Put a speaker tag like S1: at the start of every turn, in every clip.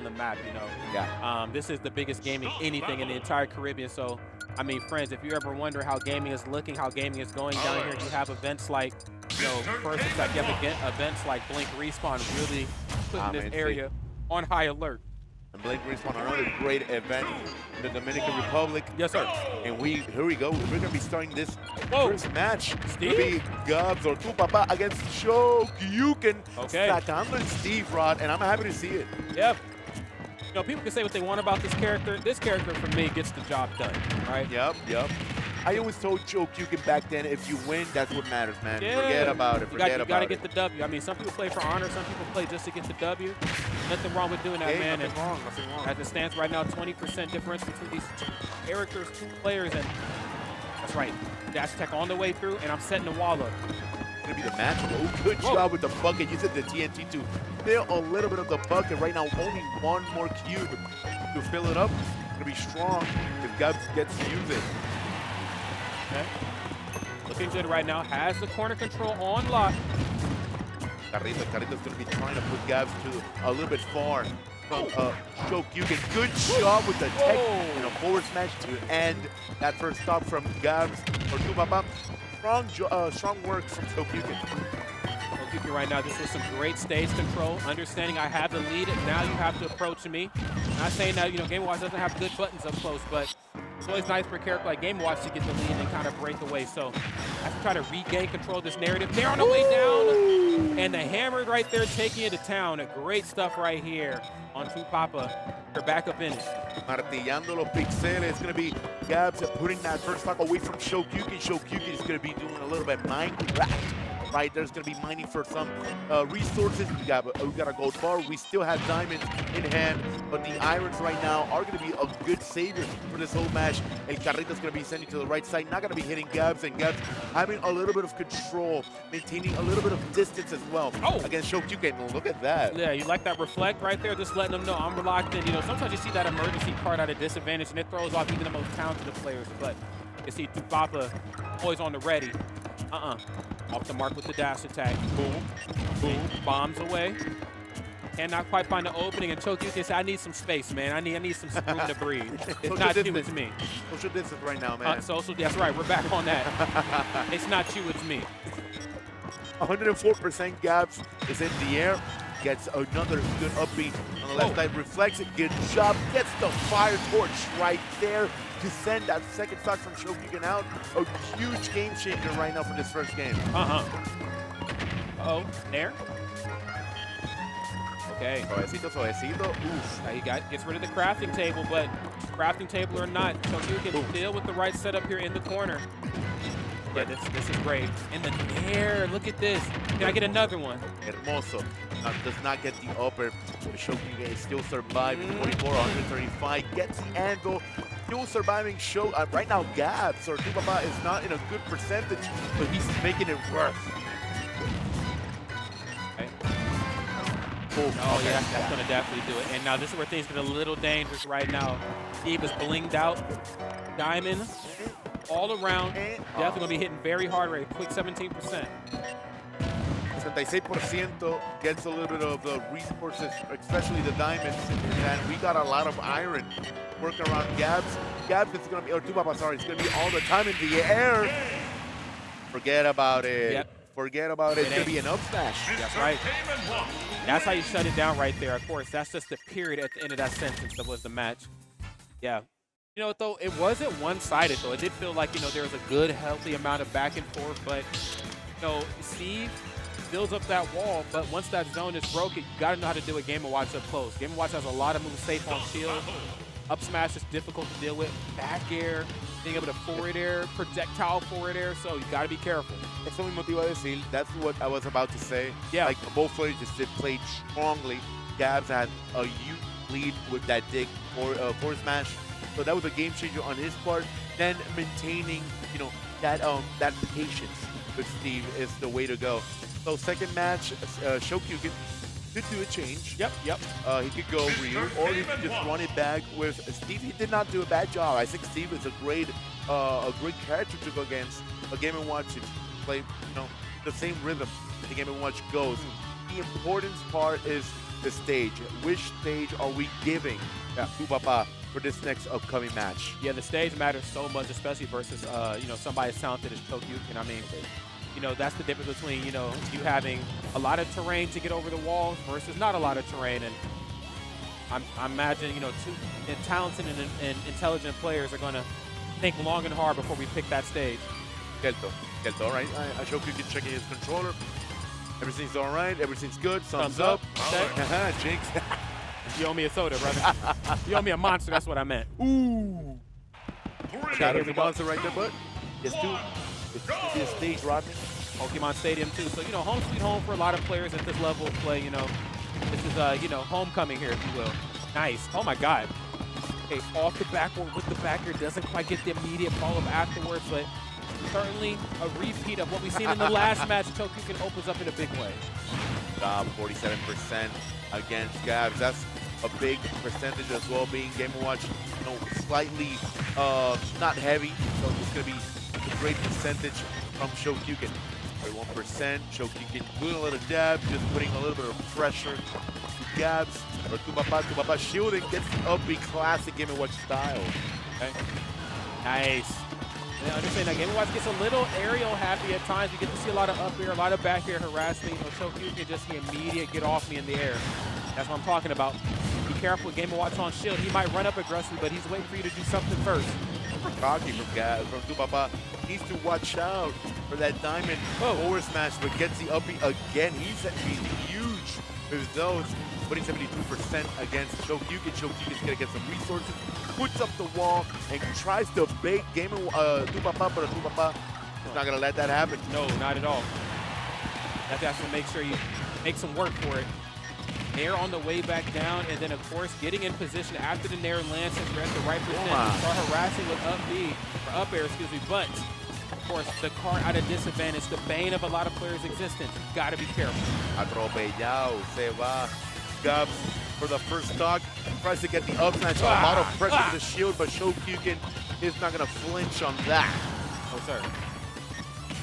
S1: the map, you know.
S2: Yeah.
S1: This is the biggest gaming anything in the entire Caribbean. So, I mean, friends, if you ever wonder how gaming is looking, how gaming is going down here, you have events like, you know, first it's like you have events like Blink Respawn really putting this area on high alert.
S2: And Blink Respawn, another great event in the Dominican Republic.
S1: Yes, sir.
S2: And here we go. We're going to be starting this first match.
S1: Steve?
S2: It's going to be Gabs or Tu Papa against Chokeyuken.
S1: Okay.
S2: Sacando and Steve Rod, and I'm happy to see it.
S1: Yep. You know, people can say what they want about this character. This character, for me, gets the job done, right?
S2: Yep. I always told Chokeyuken back then, if you win, that's what matters, man.
S1: Yeah.
S2: Forget about it.
S1: You got to get the W. I mean, some people play for honor. Some people play just to get the W. Nothing wrong with doing that, man.
S2: Nothing wrong.
S1: As it stands right now, 20% difference between these two characters, two players, and that's right. Dash tech on the way through, and I'm setting the wall up.
S2: Going to be the match. Oh, good job with the bucket. You said the TNT to fill a little bit of the bucket. Right now, only one more cube to fill it up. Going to be strong if Gabs gets to use it.
S1: Okay. Looking good right now. Has the corner control on lock.
S2: Carrito's going to be trying to put Gabs to a little bit far from Chokeyuken. Good job with the tech and a forward smash to end that first stop from Gabs or Tu Papa. Strong work from Chokeyuken.
S1: Chokeyuken right now, this was some great stage control. Understanding I have the lead, and now you have to approach me. Not saying that, you know, Game Watch doesn't have good buttons up close, but it's always nice for a character like Game Watch to get the lead and kind of break away. So I have to try to regain control of this narrative. They're on the way down, and the hammer right there taking it to town. Great stuff right here on Tu Papa. They're back up in it.
S2: Martillando los pixeles. It's going to be Gabs putting that first stock away from Chokeyuken. Chokeyuken is going to be doing a little bit Minecraft. Right, there's going to be mining for some resources. We got a gold bar. We still have diamonds in hand, but the irons right now are going to be a good savior for this whole match. El Carrito's going to be sending to the right side, not going to be hitting Gabs, and Gabs having a little bit of control, maintaining a little bit of distance as well against Chokeyuken. Look at that.
S1: Yeah, you like that reflect right there, just letting them know I'm locked in. You know, sometimes you see that emergency card at a disadvantage, and it throws off even the most talented of players, but you see Tu Papa always on the ready. Off the mark with the dash attack. Boom. Boom. Bombs away. Cannot quite find the opening, and Chokeyuken said, I need some space, man. I need some room to breathe. It's not you, it's me.
S2: Social distance right now, man.
S1: That's right. We're back on that. It's not you, it's me.
S2: 104% Gabs is in the air. Gets another good upbeat on the left side. Reflects it. Good job. Gets the fire torch right there to send that second stock from Chokeyuken out. A huge game changer right now for this first game.
S1: Nair. Okay.
S2: Suavecito, suavecito. Oof.
S1: Now he gets rid of the crafting table, but crafting table or not, Chokeyuken still with the right setup here in the corner. Yeah, this is great. And the Nair, look at this. Can I get another one?
S2: Hermoso. Does not get the upper. Chokeyuken is still surviving. 44, 135. Gets the anvil. Still surviving. Right now, Gabs or Tu Papa is not in a good percentage, but he's making it worth.
S1: Okay. Yeah, that's going to definitely do it. And now this is where things get a little dangerous right now. Steve is blinged out. Diamond all around. Definitely going to be hitting very hard rate. Quick 17%.
S2: 76% gets a little bit of the resources, especially the diamonds, and we got a lot of iron working around Gabs. Gabs is going to be, or Tu Papa, sorry, it's going to be all the time in the air. Forget about it.
S1: Yep.
S2: Forget about it. It's going to be an up smash.
S1: That's right. That's how you shut it down right there. Of course, that's just the period at the end of that sentence that was the match. Yeah. You know, though, it wasn't one-sided, though. It did feel like, you know, there was a good, healthy amount of back and forth, but, you know, Steve builds up that wall, but once that zone is broken, you got to know how to do a Game & Watch up close. Game & Watch has a lot of moves safe on shield. Up smash is difficult to deal with. Back air, being able to forward air, projectile forward air, so you got to be careful.
S2: Eso mismo te iba a decir. That's what I was about to say.
S1: Yeah.
S2: Like, both players just played strongly. Gabs had a huge lead with that dig forward smash. So that was a game changer on his part. Then maintaining, you know, that patience with Steve is the way to go. So second match, Chokeyuken could do a change.
S1: Yep.
S2: He could go Ryu, or he could just run it back with Steve. He did not do a bad job. I think Steve is a great character to go against. A Game & Watch to play, you know, the same rhythm that the Game & Watch goes. The important part is the stage? Which stage are we giving to Papa for this next upcoming match?
S1: Yeah, the stage matters so much, especially versus you know, somebody as talented as Chokeyuken. I mean, you know, that's the difference between, you know, you having a lot of terrain to get over the walls versus not a lot of terrain. And I imagine, you know, two talented and intelligent players are going to think long and hard before we pick that stage.
S2: Kelto. All right. Chokeyuken checking his controller. Everything's all right. Everything's good. Thumbs up.
S1: Okay.
S2: Jinx.
S1: You owe me a soda, brother. You owe me a monster. That's what I meant.
S2: Ooh. Shout out to
S1: go.
S2: Monster right there, but it's going to be a stage, Rodney.
S1: Pokemon Stadium, too. So, you know, home sweet home for a lot of players at this level of play, you know. This is, you know, homecoming here, if you will. Nice. Oh, my God. Okay, off the backboard with the backer. Doesn't quite get the immediate follow-up afterwards, but certainly a repeat of what we've seen in the last match. Chokeyuken opens up in a big way.
S2: 47% against Gabs. That's a big percentage as well, being Game & Watch, you know, slightly not heavy. So it's going to be a great percentage from Chokeyuken. 31%. Chokeyuken doing a little dab, just putting a little bit of pressure to Gabs. Or Tupapa shielding, gets the up B classic Game & Watch style.
S1: Okay. Nice. I understand that Game & Watch gets a little aerial happy at times. You get to see a lot of up air, a lot of back air harassment. You know, Chokeyuken just the immediate get off me in the air. That's what I'm talking about. Be careful with Game & Watch on shield. He might run up aggressively, but he's waiting for you to do something first.
S2: Super cocky from Tupapa. Needs to watch out for that diamond forward smash, but gets the uppy again. He's huge with those, putting 72% against Chokeyuken. Chokeyuken's gonna get some resources, puts up the wall, and tries to bait Tupapa, but Tupapa is not gonna let that happen.
S1: No, not at all. That's to make sure you make some work for it. Nair on the way back down, and then of course getting in position after the Nair lands since we're at the right percent. Start harassing with up B, or up air, excuse me, but of course the card at a disadvantage, the bane of a lot of players' existence. Gotta be careful.
S2: Atropellado, se va. Gabs for the first stock, tries to get the up smash, a lot of pressure to the shield, but Chokeyuken is not gonna flinch on that.
S1: Oh, sir.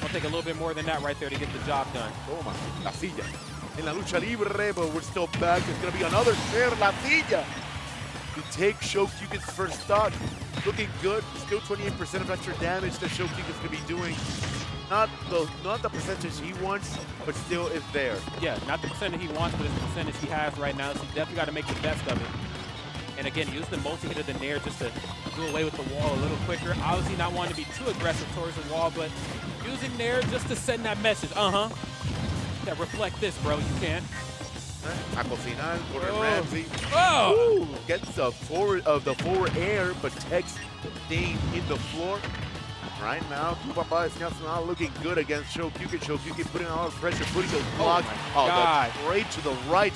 S1: I'll take a little bit more than that right there to get the job done.
S2: Toma, la silla. En la lucha libre, but we're still back. There's gonna be another share, la silla. To take Chokeyuken's first stock. Looking good, still 28% of extra damage that Chokeyuken's gonna be doing. Not the percentage he wants, but still is there.
S1: Yeah, not the percentage he wants, but it's the percentage he has right now. So you definitely got to make the best of it. And again, use the multi-hit of the Nair just to do away with the wall a little quicker. Obviously not wanting to be too aggressive towards the wall, but using Nair just to send that message. Yeah, reflect this, bro. You can.
S2: Taco final, Gordon Ramsay.
S1: Oh!
S2: Ooh, gets the forward air, but takes Dane in the floor. Right now, Tupapa is not looking good against Chokeyuken. Chokeyuken putting a lot of pressure, putting those blocks.
S1: Oh, God.
S2: Straight to the right.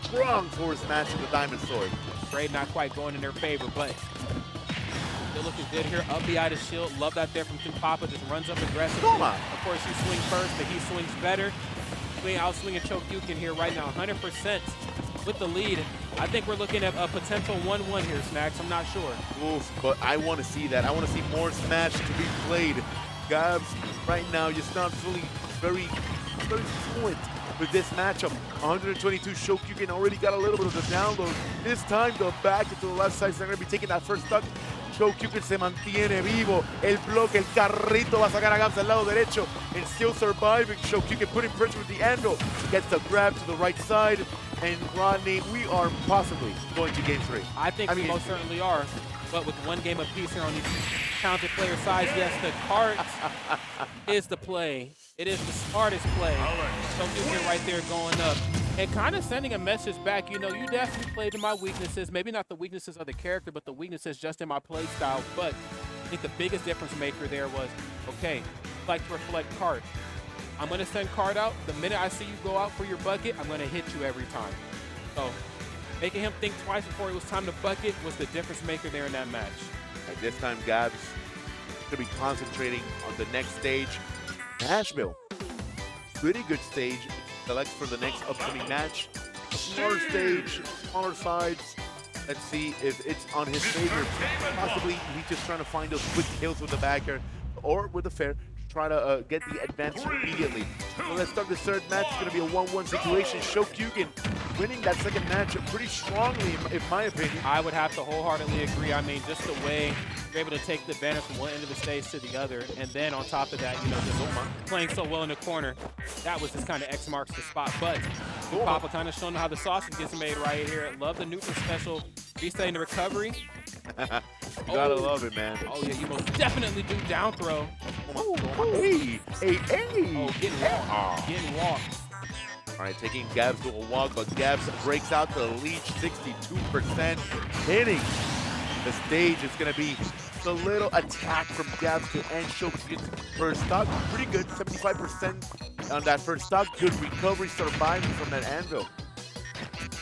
S2: Strong forward smash with the Diamond Sword.
S1: Trade not quite going in their favor, but still looking good here. Up the eye to shield. Love that there from Tupapa. Just runs up aggressively.
S2: Toma.
S1: Of course, you swing first, but he swings better. Outswinging Chokeyuken here right now, 100% with the lead. I think we're looking at a potential 1-1 here, Snacks. I'm not sure.
S2: Oof, but I want to see that. I want to see more Smash to be played. Gabs, right now, just not feeling very fluent with this matchup. 122, Chokeyuken already got a little bit of the download. This time, the back into the left side. So they're going to be taking that first stock. Chokeyuken se mantiene vivo. El bloque, el carrito va a sacar a Gabs al lado derecho. And still surviving. Chokeyuken putting pressure with the anvil. Gets the grab to the right side. And Rodney, we are possibly going to game 3.
S1: I think we most certainly are. But with one game apiece here on these talented player sides, yes, the cart is the play. It is the smartest play. Chokeyuken right there going up. And kind of sending a message back, you know, you definitely played to my weaknesses. Maybe not the weaknesses of the character, but the weaknesses just in my play style. But I think the biggest difference maker there was, okay, like to reflect cart. I'm going to send cart out. The minute I see you go out for your bucket, I'm going to hit you every time. So making him think twice before it was time to bucket was the difference maker there in that match.
S2: At this time, Gabs going to be concentrating on the next stage. Nashville, pretty good stage. Select for the next upcoming match. A smaller stage, smaller sides. Let's see if it's on his favor. Possibly he's just trying to find those quick kills with the backer or with the fair. try to get the advantage immediately. So let's start the third match. It's going to be a 1-1 situation. Chokeyuken winning that second match pretty strongly, in my opinion.
S1: I would have to wholeheartedly agree. I mean, just the way you're able to take the advantage from one end of the stage to the other, and then on top of that, you know, just playing so well in the corner, that was just kind of X marks the spot. But Papa kind of showing how the sausage gets made right here. Love the neutral special. Resetting the recovery.
S2: You gotta love it, man.
S1: Oh, yeah, you most definitely do down throw.
S2: Hey.
S1: Oh, getting walked. Getting walked.
S2: All right, taking Gabs to a walk, but Gabs breaks out the lead, 62%. Hitting the stage is going to be the little attack from Gabs to end Chokeyuken's first stock. Pretty good, 75% on that first stock. Good recovery, surviving from that anvil.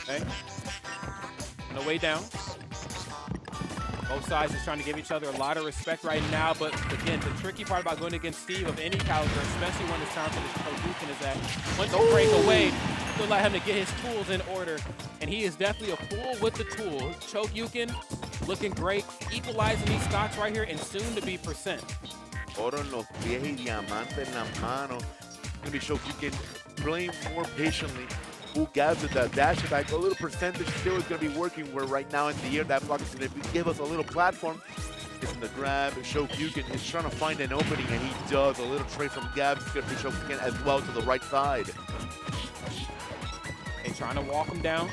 S1: Okay. On the way down. Both sides is trying to give each other a lot of respect right now, but again, the tricky part about going against Steve of any caliber, especially when it's time for the Chokeyuken, is that once you break away, you allow him to get his tools in order, and he is definitely a fool with the tools. Chokeyuken looking great, equalizing these stocks right here, and soon to be percent.
S2: Oro en los pies y diamante en la mano. It's going to be Chokeyuken playing more patiently. Who Gabs with that dash attack, a little percentage still is going to be working, where right now in the air that block is going to give us a little platform. It's in the grab. Chokeyuken is trying to find an opening, and he does. A little trade from Gabs. It's going to be Chokeyuken as well to the right side.
S1: Hey, trying to walk him down.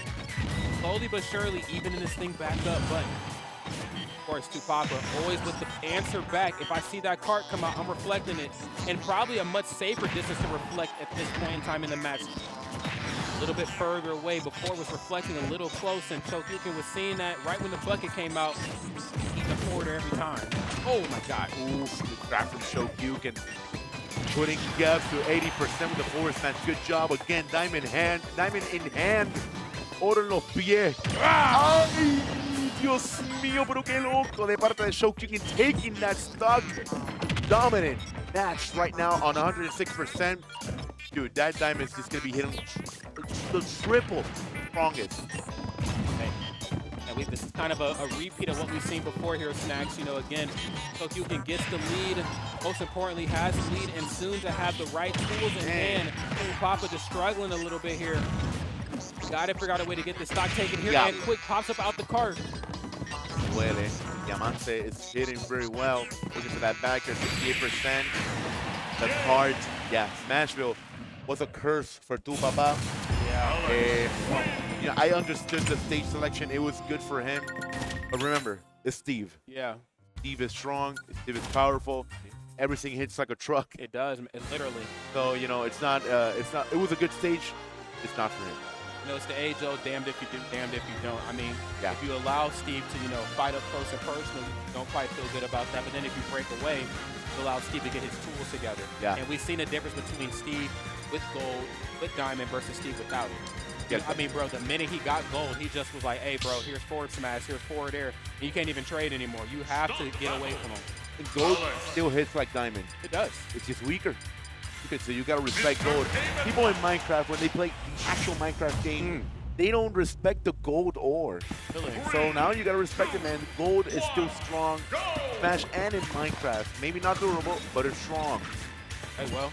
S1: Slowly but surely evening this thing back up, but of course, Tupapa always with the answer back. If I see that cart come out, I'm reflecting it, and probably a much safer distance to reflect at this point in time in the match. A little bit further away. Before was reflecting a little close, and Chokeyuken was seeing that right when the bucket came out. He's the forward every time. Oh my God.
S2: Ooh, good grab from Chokeyuken. Putting Gabs to 80% with the forward smash. Good job again. Diamond in hand. Oro en los pies. Ay, Dios mío, pero qué loco de parte de Chokeyuken, taking that stock. Dominant match right now on 106%. Dude, that diamond is just going to be hitting the triple strongest.
S1: Okay. And this is kind of a repeat of what we've seen before here, Snacks. You know, again, Chokeyuken gets the lead, most importantly has the lead, and soon to have the right tools in hand. Papa just struggling a little bit here. Got to figure out a way to get this stock taken here, and quick pops up out the cart.
S2: Duele. Diamante is hitting very well. Looking for that back there, 68%. The cart, yeah, Smashville was a curse for Tupapa. Yeah. You know, I understood the stage selection. It was good for him. But remember, it's Steve.
S1: Yeah.
S2: Steve is strong. Steve is powerful. Everything hits like a truck.
S1: It does, literally.
S2: So, you know, it was a good stage. It's not for him.
S1: You know, it's the age-old damned if you do, damned if you don't. I mean,
S2: yeah.
S1: If you allow Steve to, you know, fight up close and personal, you don't quite feel good about that. But then if you break away, you allow Steve to get his tools together.
S2: Yeah.
S1: And we've seen a difference between Steve with gold, with diamond, versus Steve without it.
S2: Yes.
S1: I mean, bro, the minute he got gold, he just was like, hey, bro, here's forward smash, here's forward air. And you can't even trade anymore. You have to get away from him.
S2: And gold still hits like diamond.
S1: It does.
S2: It's just weaker. So you gotta respect gold. People in Minecraft, when they play the actual Minecraft game, they don't respect the gold ore.
S1: Really?
S2: So now you gotta respect it, man. Gold is still strong. Smash and in Minecraft. Maybe not durable, but it's strong.
S1: Hey, well,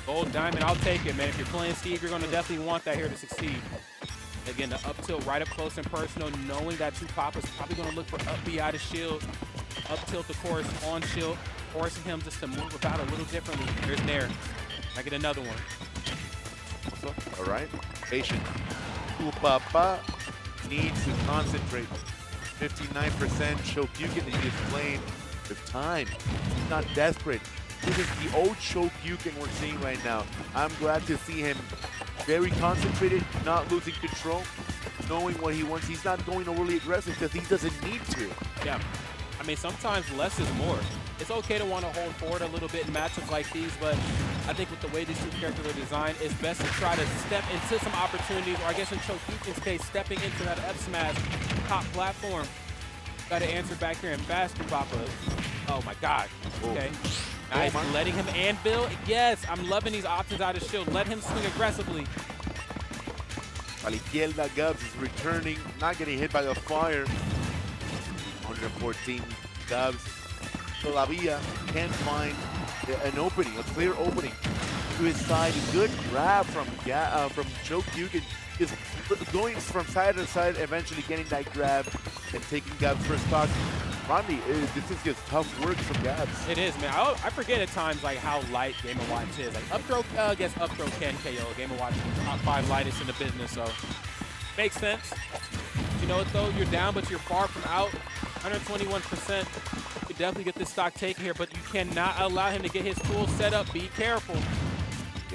S1: gold, diamond, I'll take it, man. If you're playing Steve, you're gonna definitely want that here to succeed. Again, the up tilt right up close and personal, knowing that Tupapa's probably gonna look for up B out of shield. Up tilt, of course, on shield, forcing him just to move about a little differently. Here's Nair. I get another one.
S2: All right, patient. Tupapa needs to concentrate. 59% Chokeyuken is just playing with time. He's not desperate. This is the old Chokeyuken we're seeing right now. I'm glad to see him very concentrated, not losing control, knowing what he wants. He's not going overly aggressive because he doesn't need to.
S1: Yeah. I mean, sometimes less is more. It's okay to want to hold forward a little bit in matchups like these, but I think with the way these two characters are designed, it's best to try to step into some opportunities, or I guess in Chokeyuken's case, stepping into that F smash top platform. Got to answer back here and fast, Papa. Oh my God. Okay. Nice. Letting him anvil. Yes, I'm loving these options out of shield. Let him swing aggressively.
S2: A la izquierda, Gabs is returning, not getting hit by the fire. 114 Gabs todavía can't find an opening, a clear opening to his side. A good grab from Chokeyuken, just going from side to side, eventually getting that grab and taking Gab's first stock. Rodney, this is just tough work from Gabs.
S1: It is, man. I forget at times like how light Game & Watch is. Like up throw, I guess up throw can KO. Game & Watch is top 5 lightest in the business, so makes sense. You know what though? You're down, but you're far from out. 121%. You could definitely get this stock taken here, but you cannot allow him to get his tool set up. Be careful.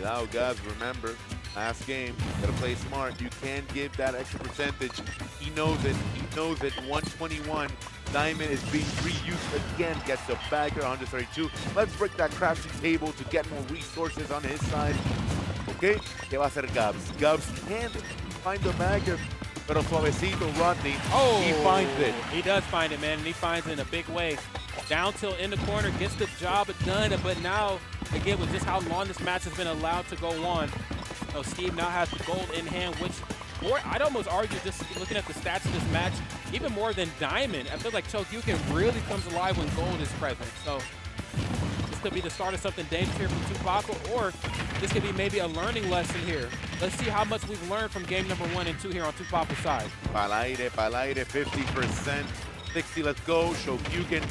S2: Now, guys, remember, last game, gotta play smart. You can't give that extra percentage. He knows it. He knows it. 121. Diamond is being reused again. Gets the bagger, 132. Let's break that crafting table to get more resources on his side. Okay, ¿qué va a hacer Gabs? Gabs can't find the bagger, pero suavecito, Rodney.
S1: Oh,
S2: he finds it.
S1: He does find it, man, and he finds it in a big way. Down tilt in the corner, gets the job done, but now, again, with just how long this match has been allowed to go on, Steve now has the gold in hand, which, I'd almost argue, just looking at the stats of this match, even more than Diamond. I feel like Chokeyuken really comes alive when gold is present. So this could be the start of something dangerous here from Tupapa, or this could be maybe a learning lesson here. Let's see how much we've learned from game number 1 and 2 here on Tupapa's side.
S2: Pal aire, 50%. 60, let's go. Chokeyuken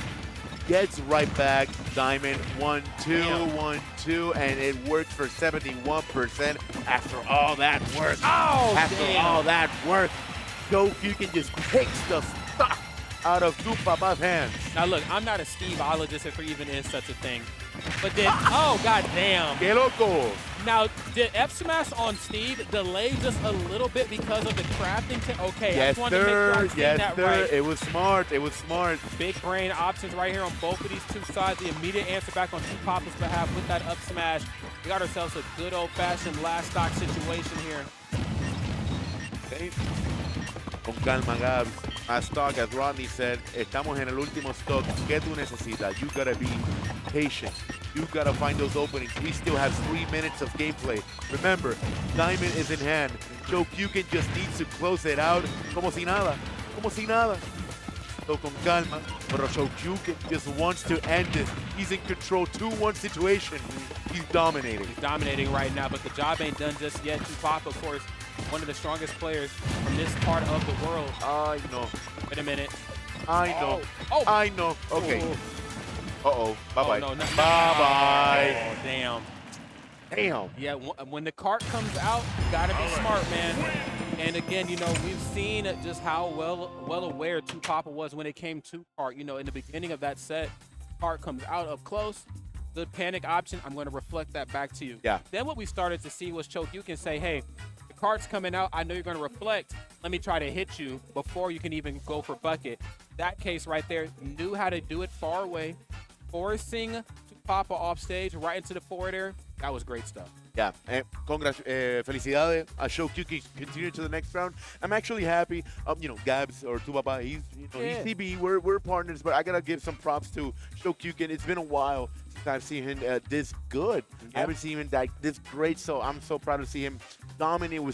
S2: gets right back. Diamond, 1-2, 1-2, and it works for 71% after all that work.
S1: Oh,
S2: after all that work, Chokeyuken just takes the stock out of Tupapa's hands.
S1: Now look, I'm not a Steveologist if there even is such a thing. But then, oh god damn.
S2: Que loco.
S1: Now, did F smash on Steve delay just a little bit because of the crafting? Okay,
S2: yes,
S1: I just wanted to make sure I'm saying that right.
S2: It was smart. It was smart.
S1: Big brain options right here on both of these two sides. The immediate answer back on Tupapa's behalf with that up smash. We got ourselves a good old-fashioned last stock situation here.
S2: Okay. Con calma, Gabs. As stock, as Rodney said, estamos en el último stock. ¿Qué tú necesitas? You gotta be patient. You gotta find those openings. We still have 3 minutes of gameplay. Remember, Diamond is in hand. Chokeyuken just needs to close it out. Como si nada. Como si nada. So con calma. Pero Chokeyuken just wants to end this. He's in control. 2-1 situation. He's dominating.
S1: He's dominating right now, but the job ain't done just yet. Tupapa, of course, one of the strongest players from this part of the world.
S2: I know.
S1: Wait a minute.
S2: I know.
S1: Oh.
S2: I know. Okay. Uh-oh. Bye-bye.
S1: Oh, no,
S2: Bye-bye.
S1: Oh, damn.
S2: Damn.
S1: Yeah, when the cart comes out, you gotta be smart, man. And again, we've seen just how well aware Tupapa was when it came to cart. In the beginning of that set, cart comes out up close. The panic option, I'm going to reflect that back to you.
S2: Yeah.
S1: Then what we started to see was Chokeyuken say, hey, the cart's coming out. I know you're going to reflect. Let me try to hit you before you can even go for bucket. That case right there, knew how to do it far away, forcing Tupapa off stage right into the forward air. That was great stuff.
S2: Yeah, felicidades a Chokeyuken. Continue to the next round. I'm actually happy. Gabs or Tupapa, he's TB. We're partners, but I gotta give some props to Chokeyuken. It's been a while since I've seen him this good. I haven't seen him this great, so I'm so proud to see him dominate with